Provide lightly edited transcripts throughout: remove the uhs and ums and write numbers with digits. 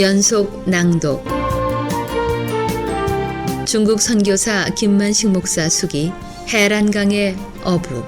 연속 낭독. 중국 선교사 김만식 목사 수기 해란강의 어부.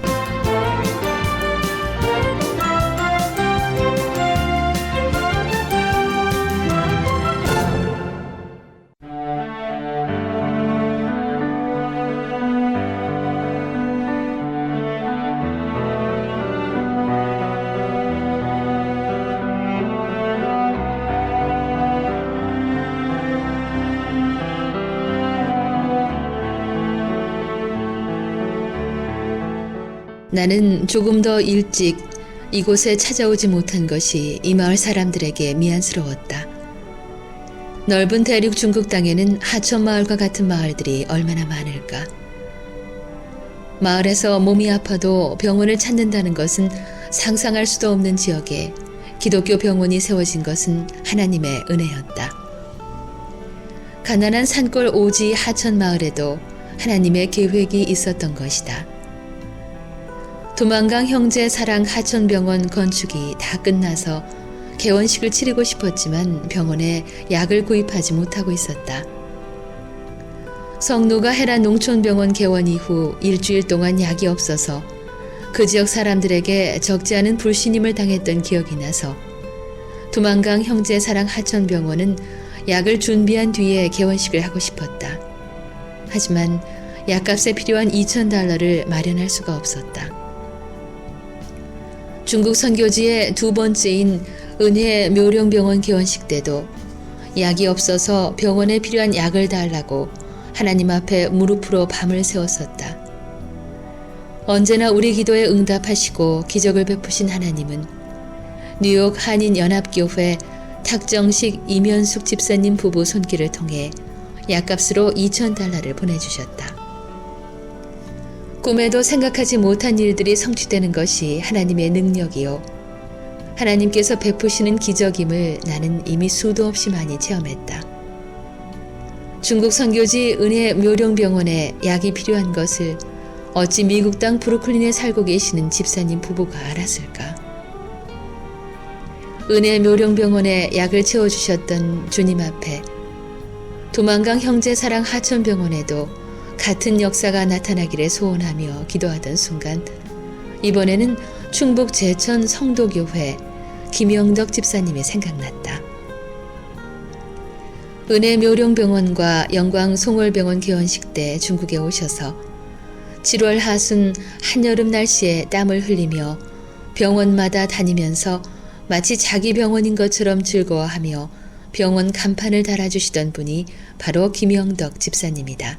나는 조금 더 일찍 이곳에 찾아오지 못한 것이 이 마을 사람들에게 미안스러웠다. 넓은 대륙 중국 땅에는 하천 마을과 같은 마을들이 얼마나 많을까. 마을에서 몸이 아파도 병원을 찾는다는 것은 상상할 수도 없는 지역에 기독교 병원이 세워진 것은 하나님의 은혜였다. 가난한 산골 오지 하천 마을에도 하나님의 계획이 있었던 것이다. 두만강 형제 사랑 하천병원 건축이 다 끝나서 개원식을 치르고 싶었지만 병원에 약을 구입하지 못하고 있었다. 성노가 해란 농촌병원 개원 이후 일주일 동안 약이 없어서 그 지역 사람들에게 적지 않은 불신임을 당했던 기억이 나서 두만강 형제 사랑 하천병원은 약을 준비한 뒤에 개원식을 하고 싶었다. 하지만 약값에 필요한 $2,000를 마련할 수가 없었다. 중국 선교지의 두 번째인 은혜 묘령병원 개원식 때도 약이 없어서 병원에 필요한 약을 달라고 하나님 앞에 무릎으로 밤을 새웠었다. 언제나 우리 기도에 응답하시고 기적을 베푸신 하나님은 뉴욕 한인연합교회 탁정식 이면숙 집사님 부부 손길을 통해 약값으로 $2,000를 보내주셨다. 꿈에도 생각하지 못한 일들이 성취되는 것이 하나님의 능력이요. 하나님께서 베푸시는 기적임을 나는 이미 수도 없이 많이 체험했다. 중국 선교지 은혜 묘령병원에 약이 필요한 것을 어찌 미국 땅 브루클린에 살고 계시는 집사님 부부가 알았을까? 은혜 묘령병원에 약을 채워주셨던 주님 앞에 두만강 형제 사랑 하천병원에도 같은 역사가 나타나기를 소원하며 기도하던 순간 이번에는 충북 제천 성도교회 김영덕 집사님이 생각났다. 은혜 묘령병원과 영광 송월병원 개원식 때 중국에 오셔서 7월 하순 한여름 날씨에 땀을 흘리며 병원마다 다니면서 마치 자기 병원인 것처럼 즐거워하며 병원 간판을 달아주시던 분이 바로 김영덕 집사님이다.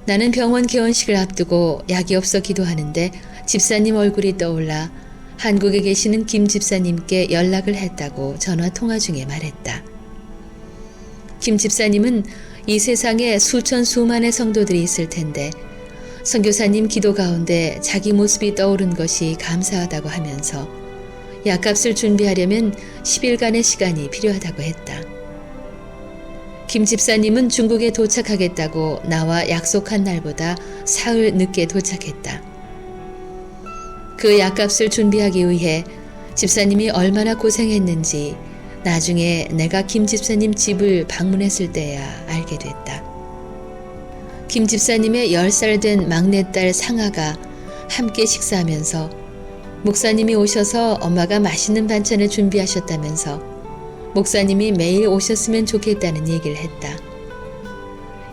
나는 병원 개원식을 앞두고 약이 없어 기도하는데 집사님 얼굴이 떠올라 한국에 계시는 김 집사님께 연락을 했다고 전화 통화 중에 말했다. 김 집사님은 이 세상에 수천 수만의 성도들이 있을 텐데 선교사님 기도 가운데 자기 모습이 떠오른 것이 감사하다고 하면서 약값을 준비하려면 10일간의 시간이 필요하다고 했다. 김 집사님은 중국에 도착하겠다고 나와 약속한 날보다 사흘 늦게 도착했다. 그 약값을 준비하기 위해 집사님이 얼마나 고생했는지 나중에 내가 김 집사님 집을 방문했을 때야 알게 됐다. 김 집사님의 10살 된 막내딸 상아가 함께 식사하면서 목사님이 오셔서 엄마가 맛있는 반찬을 준비하셨다면서 목사님이 매일 오셨으면 좋겠다는 얘기를 했다.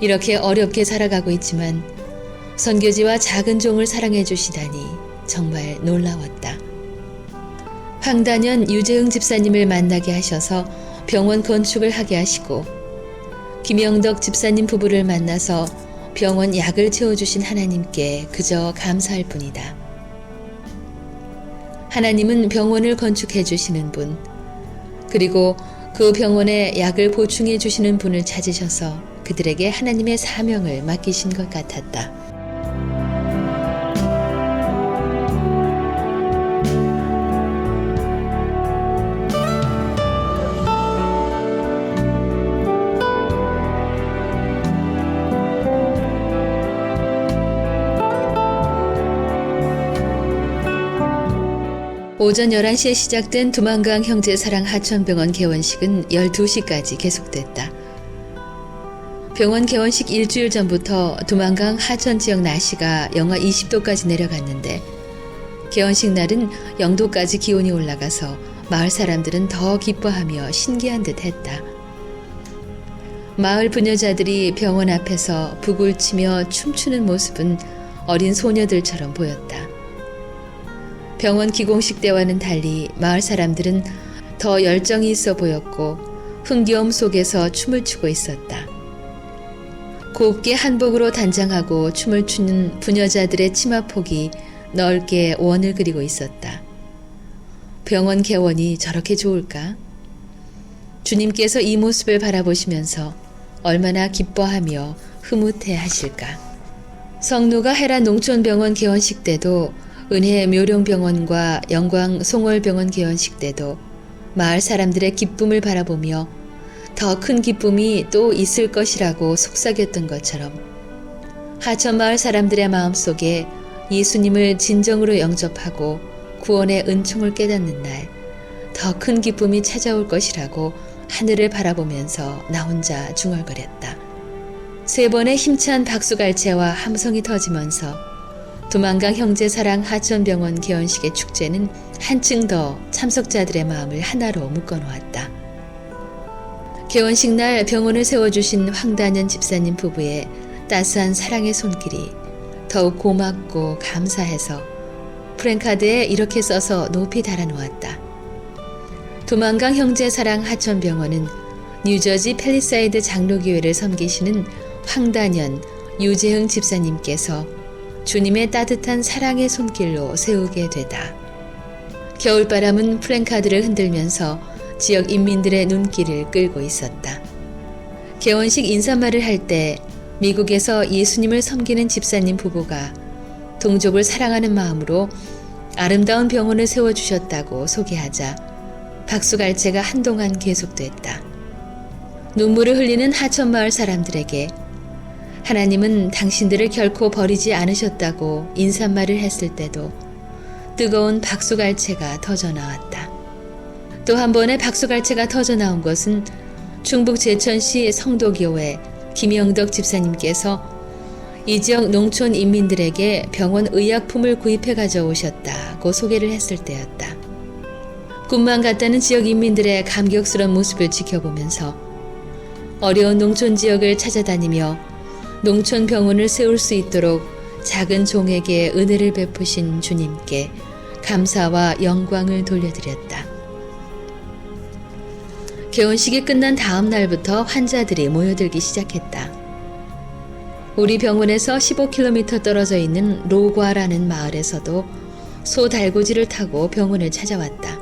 이렇게 어렵게 살아가고 있지만 선교지와 작은 종을 사랑해 주시다니 정말 놀라웠다. 황단현 유재흥 집사님을 만나게 하셔서 병원 건축을 하게 하시고 김영덕 집사님 부부를 만나서 병원 약을 채워주신 하나님께 그저 감사할 뿐이다. 하나님은 병원을 건축해 주시는 분, 그리고 그 병원에 약을 보충해 주시는 분을 찾으셔서 그들에게 하나님의 사명을 맡기신 것 같았다. 오전 11시에 시작된 두만강 형제사랑 하천병원 개원식은 12시까지 계속됐다. 병원 개원식 일주일 전부터 두만강 하천 지역 날씨가 영하 20도까지 내려갔는데 개원식 날은 0도까지 기온이 올라가서 마을 사람들은 더 기뻐하며 신기한 듯 했다. 마을 부녀자들이 병원 앞에서 북을 치며 춤추는 모습은 어린 소녀들처럼 보였다. 병원 기공식 때와는 달리 마을 사람들은 더 열정이 있어 보였고 흥겨움 속에서 춤을 추고 있었다. 곱게 한복으로 단장하고 춤을 추는 부녀자들의 치마폭이 넓게 원을 그리고 있었다. 병원 개원이 저렇게 좋을까? 주님께서 이 모습을 바라보시면서 얼마나 기뻐하며 흐뭇해 하실까? 성노가 헤라 농촌병원 개원식 때도 은혜 묘룡병원과 영광 송월병원 개원식 때도 마을 사람들의 기쁨을 바라보며 더 큰 기쁨이 또 있을 것이라고 속삭였던 것처럼 하천마을 사람들의 마음속에 예수님을 진정으로 영접하고 구원의 은총을 깨닫는 날 더 큰 기쁨이 찾아올 것이라고 하늘을 바라보면서 나 혼자 중얼거렸다. 3번의 힘찬 박수갈채와 함성이 터지면서 두만강 형제사랑 하천병원 개원식의 축제는 한층 더 참석자들의 마음을 하나로 묶어놓았다. 개원식 날 병원을 세워주신 황단현 집사님 부부의 따스한 사랑의 손길이 더욱 고맙고 감사해서 프랭카드에 이렇게 써서 높이 달아놓았다. 두만강 형제사랑 하천병원은 뉴저지 팰리사이드 장로교회를 섬기시는 황단현, 유재흥 집사님께서 주님의 따뜻한 사랑의 손길로 세우게 되다. 겨울바람은 플랜카드를 흔들면서 지역 인민들의 눈길을 끌고 있었다. 개원식 인사말을 할 때 미국에서 예수님을 섬기는 집사님 부부가 동족을 사랑하는 마음으로 아름다운 병원을 세워주셨다고 소개하자 박수갈채가 한동안 계속됐다. 눈물을 흘리는 하천마을 사람들에게 하나님은 당신들을 결코 버리지 않으셨다고 인사말을 했을 때도 뜨거운 박수갈채가 터져나왔다. 또 한 번의 박수갈채가 터져나온 것은 충북 제천시 성도교회 김영덕 집사님께서 이 지역 농촌 인민들에게 병원 의약품을 구입해 가져오셨다고 소개를 했을 때였다. 꿈만 같다는 지역 인민들의 감격스러운 모습을 지켜보면서 어려운 농촌 지역을 찾아다니며 농촌 병원을 세울 수 있도록 작은 종에게 은혜를 베푸신 주님께 감사와 영광을 돌려드렸다. 개원식이 끝난 다음 날부터 환자들이 모여들기 시작했다. 우리 병원에서 15km 떨어져 있는 로과라는 마을에서도 소 달구지를 타고 병원을 찾아왔다.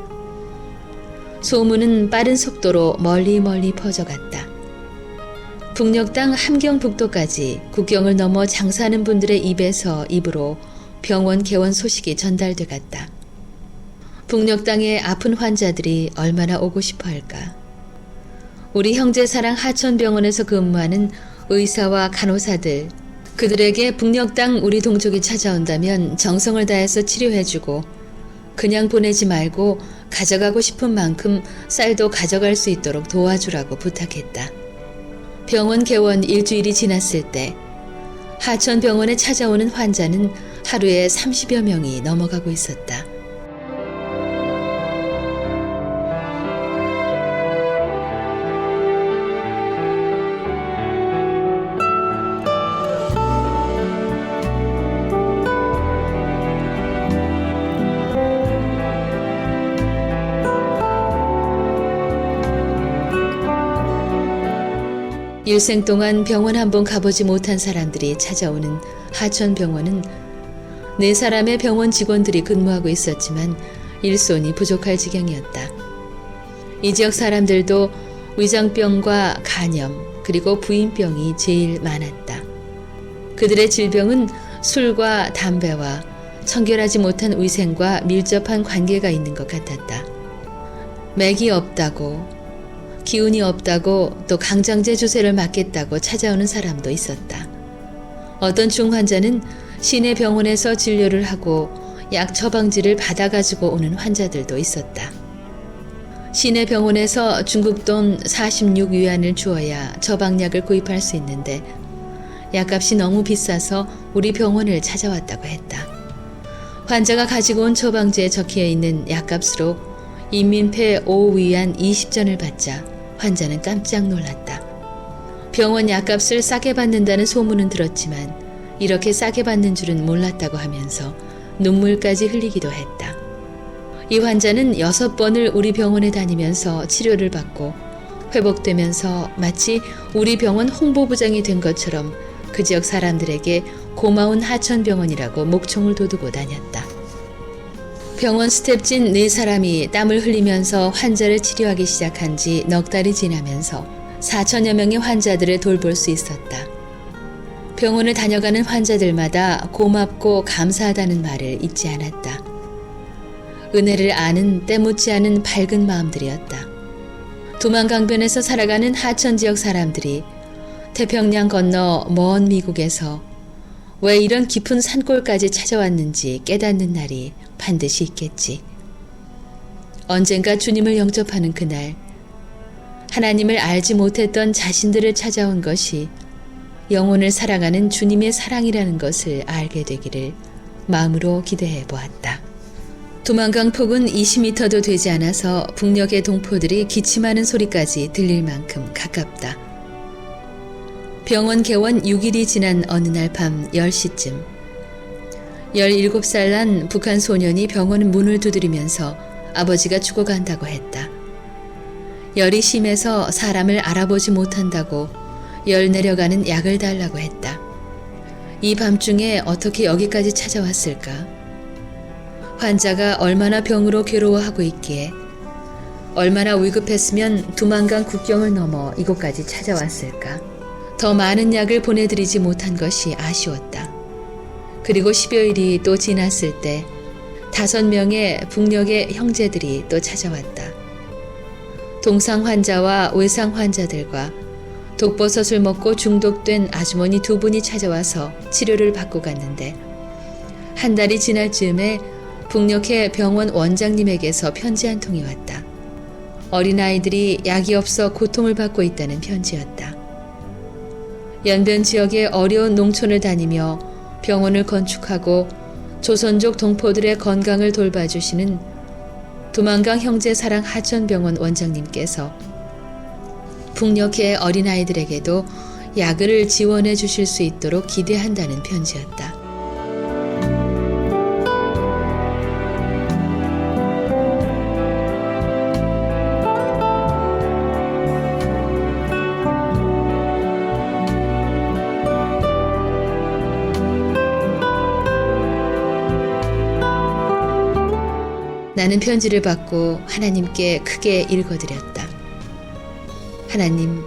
소문은 빠른 속도로 멀리 퍼져갔다. 북녘 땅 함경북도까지 국경을 넘어 장사하는 분들의 입에서 입으로 병원 개원 소식이 전달돼 갔다. 북녘 땅의 아픈 환자들이 얼마나 오고 싶어 할까. 우리 형제사랑 하천병원에서 근무하는 의사와 간호사들, 그들에게 북녘 땅 우리 동족이 찾아온다면 정성을 다해서 치료해주고 그냥 보내지 말고 가져가고 싶은 만큼 쌀도 가져갈 수 있도록 도와주라고 부탁했다. 병원 개원 일주일이 지났을 때 하천병원에 찾아오는 환자는 하루에 30여 명이 넘어가고 있었다. 일생 동안 병원 한 번 가보지 못한 사람들이 찾아오는 하천병원은 4사람의 병원 직원들이 근무하고 있었지만 일손이 부족할 지경이었다. 이 지역 사람들도 위장병과 간염 그리고 부인병이 제일 많았다. 그들의 질병은 술과 담배와 청결하지 못한 위생과 밀접한 관계가 있는 것 같았다. 맥이 없다고, 기운이 없다고, 또 강장제 주사를 맞겠다고 찾아오는 사람도 있었다. 어떤 중환자는 시내 병원에서 진료를 하고 약 처방지를 받아가지고 오는 환자들도 있었다. 시내 병원에서 중국 돈 46위안을 주어야 처방약을 구입할 수 있는데 약값이 너무 비싸서 우리 병원을 찾아왔다고 했다. 환자가 가지고 온 처방지에 적혀 있는 약값으로 인민폐 5위안 20전을 받자 환자는 깜짝 놀랐다. 병원 약값을 싸게 받는다는 소문은 들었지만 이렇게 싸게 받는 줄은 몰랐다고 하면서 눈물까지 흘리기도 했다. 이 환자는 6번을 우리 병원에 다니면서 치료를 받고 회복되면서 마치 우리 병원 홍보부장이 된 것처럼 그 지역 사람들에게 고마운 하천병원이라고 목청을 돋우고 다녔다. 병원 스텝진 4사람이 땀을 흘리면서 환자를 치료하기 시작한 지 넉 달이 지나면서 4천여 명의 환자들을 돌볼 수 있었다. 병원을 다녀가는 환자들마다 고맙고 감사하다는 말을 잊지 않았다. 은혜를 아는 때묻지 않은 밝은 마음들이었다. 두만강변에서 살아가는 하천 지역 사람들이 태평양 건너 먼 미국에서 왜 이런 깊은 산골까지 찾아왔는지 깨닫는 날이 반드시 있겠지. 언젠가 주님을 영접하는 그날, 하나님을 알지 못했던 자신들을 찾아온 것이 영혼을 사랑하는 주님의 사랑이라는 것을 알게 되기를 마음으로 기대해 보았다. 두만강 폭은 20m도 되지 않아서 북녘의 동포들이 기침하는 소리까지 들릴 만큼 가깝다. 병원 개원 6일이 지난 어느 날 밤 10시쯤 17살 난 북한 소년이 병원 문을 두드리면서 아버지가 죽어간다고 했다. 열이 심해서 사람을 알아보지 못한다고 열 내려가는 약을 달라고 했다. 이 밤중에 어떻게 여기까지 찾아왔을까? 환자가 얼마나 병으로 괴로워하고 있기에 얼마나 위급했으면 두만강 국경을 넘어 이곳까지 찾아왔을까? 더 많은 약을 보내드리지 못한 것이 아쉬웠다. 그리고 10여일이 또 지났을 때 5명의 북녘의 형제들이 또 찾아왔다. 동상 환자와 외상 환자들과 독버섯을 먹고 중독된 아주머니 2분이 찾아와서 치료를 받고 갔는데 한 달이 지날 즈음에 북녘의 병원 원장님에게서 편지 한 통이 왔다. 어린아이들이 약이 없어 고통을 받고 있다는 편지였다. 연변 지역의 어려운 농촌을 다니며 병원을 건축하고 조선족 동포들의 건강을 돌봐주시는 두만강 형제사랑 하천병원 원장님께서 북녘의 어린아이들에게도 약을 지원해 주실 수 있도록 기대한다는 편지였다. 나는 편지를 받고 하나님께 크게 읽어드렸다. 하나님,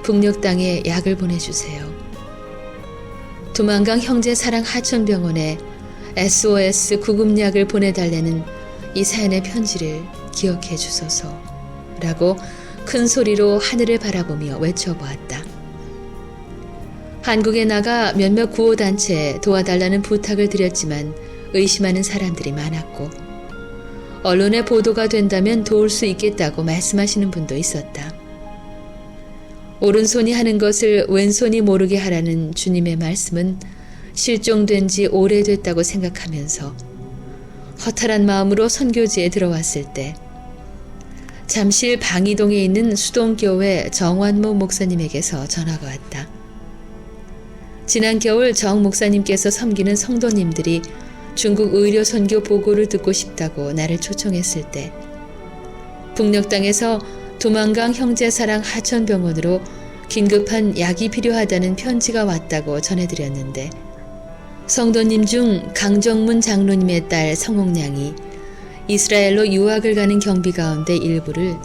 북녘 땅에 약을 보내주세요. 두만강 형제사랑 하천병원에 SOS 구급약을 보내달라는 이 사연의 편지를 기억해 주소서 라고 큰 소리로 하늘을 바라보며 외쳐보았다. 한국에 나가 몇몇 구호단체에 도와달라는 부탁을 드렸지만 의심하는 사람들이 많았고 언론에 보도가 된다면 도울 수 있겠다고 말씀하시는 분도 있었다. 오른손이 하는 것을 왼손이 모르게 하라는 주님의 말씀은 실종된 지 오래됐다고 생각하면서 허탈한 마음으로 선교지에 들어왔을 때 잠실 방이동에 있는 수동교회 정완모 목사님에게서 전화가 왔다. 지난 겨울 정 목사님께서 섬기는 성도님들이 중국 의료 선교 보고를 듣고 싶다고 나를 초청했을 때 북녘 땅에서 두만강 형제사랑 하천병원으로 긴급한 약이 필요하다는 편지가 왔다고 전해드렸는데 성도님 중 강정문 장로님의 딸 성옥량이 이스라엘로 유학을 가는 경비 가운데 일부를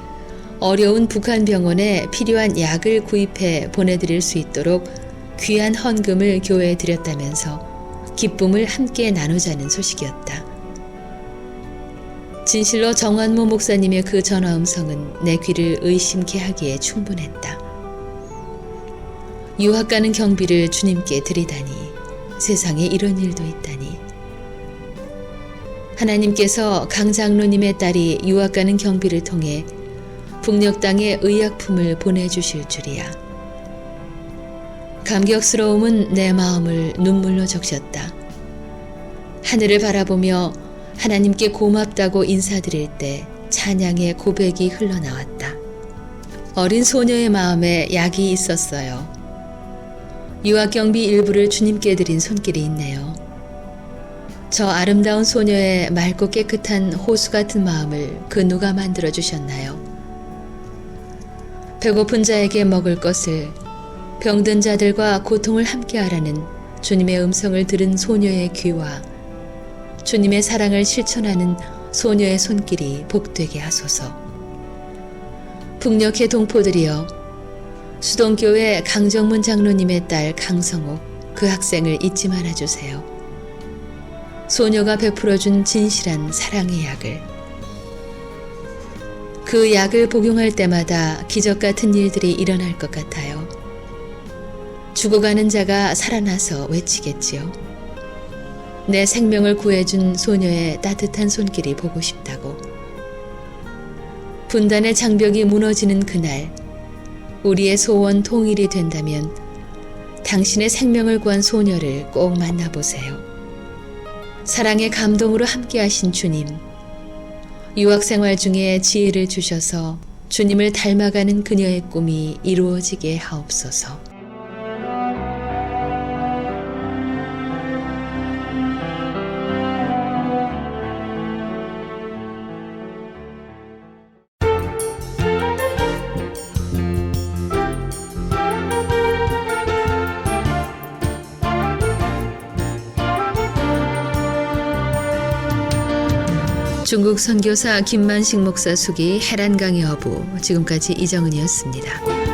어려운 북한 병원에 필요한 약을 구입해 보내드릴 수 있도록 귀한 헌금을 교회에 드렸다면서 기쁨을 함께 나누자는 소식이었다. 진실로 정완모 목사님의 그 전화 음성은 내 귀를 의심케 하기에 충분했다. 유학 가는 경비를 주님께 드리다니, 세상에 이런 일도 있다니. 하나님께서 강 장로님의 딸이 유학 가는 경비를 통해 북녘 땅에 의약품을 보내주실 줄이야. 감격스러움은 내 마음을 눈물로 적셨다. 하늘을 바라보며 하나님께 고맙다고 인사드릴 때 찬양의 고백이 흘러나왔다. 어린 소녀의 마음에 약이 있었어요. 유학 경비 일부를 주님께 드린 손길이 있네요. 저 아름다운 소녀의 맑고 깨끗한 호수 같은 마음을 그 누가 만들어 주셨나요? 배고픈 자에게 먹을 것을, 병든 자들과 고통을 함께하라는 주님의 음성을 들은 소녀의 귀와 주님의 사랑을 실천하는 소녀의 손길이 복되게 하소서. 북녘의 동포들이여, 수동교회 강정문 장로님의 딸 강성옥 그 학생을 잊지 말아주세요. 소녀가 베풀어준 진실한 사랑의 약을, 그 약을 복용할 때마다 기적 같은 일들이 일어날 것 같아요. 죽어가는 자가 살아나서 외치겠지요. 내 생명을 구해준 소녀의 따뜻한 손길이 보고 싶다고. 분단의 장벽이 무너지는 그날, 우리의 소원 통일이 된다면 당신의 생명을 구한 소녀를 꼭 만나보세요. 사랑의 감동으로 함께하신 주님, 유학생활 중에 지혜를 주셔서 주님을 닮아가는 그녀의 꿈이 이루어지게 하옵소서. 중국 선교사 김만식 목사 수기 해란강의 어부, 지금까지 이정은이었습니다.